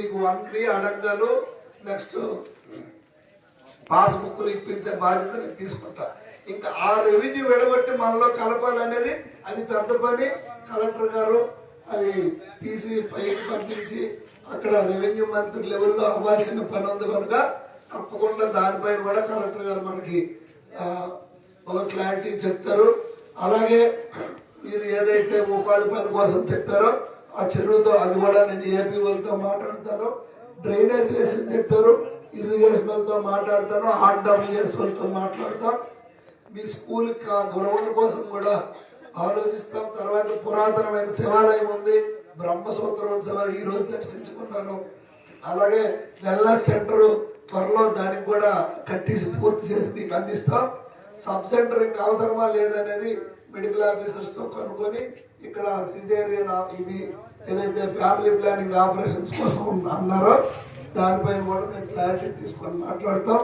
మీకు 1 అడంగాను నెక్స్ట్ పాస్బుక్లు ఇప్పించే బాధ్యత నేను తీసుకుంటా. ఇంకా ఆ రెవెన్యూ విడగొట్టి మనలో కలపాలనేది అది పెద్ద పని. కలెక్టర్ గారు అది తీసి పైకి పంపించి అక్కడ రెవెన్యూ మంత్రి లెవెల్లో అవ్వాల్సిన పని ఉంది కనుక తప్పకుండా దానిపైన కూడా కలెక్టర్ గారు మనకి ఒక క్లారిటీ చెప్తారు. అలాగే మీరు ఏదైతే ఉపాధి పని కోసం చెప్పారో ఆ చెరువుతో అది కూడా నేను ఏపీ వాళ్ళతో మాట్లాడతాను. డ్రైనేజ్ వేసి చెప్పారు, ఇరిగేషన్ వాళ్ళతో మాట్లాడతాను, ఆర్డబ్ల్యూఎస్ వాళ్ళతో మాట్లాడతాం. మీ స్కూల్ గ్రౌండ్ కోసం కూడా ఆలోచిస్తాం. తర్వాత పురాతనమైన శివాలయం ఉంది, బ్రహ్మసూత్రం శివాలయం ఈ రోజు దర్శించుకున్నాను. అలాగే వెల్నెస్ సెంటర్ త్వరలో దానికి కూడా కట్టేసి పూర్తి చేసి మీకు అందిస్తాం. సబ్ సెంటర్ ఇంకా అవసరమా లేదనేది మెడికల్ ఆఫీసర్స్తో కనుక్కొని ఇక్కడ సిజేరియన్ ఇది ఏదైతే ఫ్యామిలీ ప్లానింగ్ ఆపరేషన్స్ కోసం అన్నారో దానిపైన కూడా మేము క్లారిటీ తీసుకొని మాట్లాడతాం.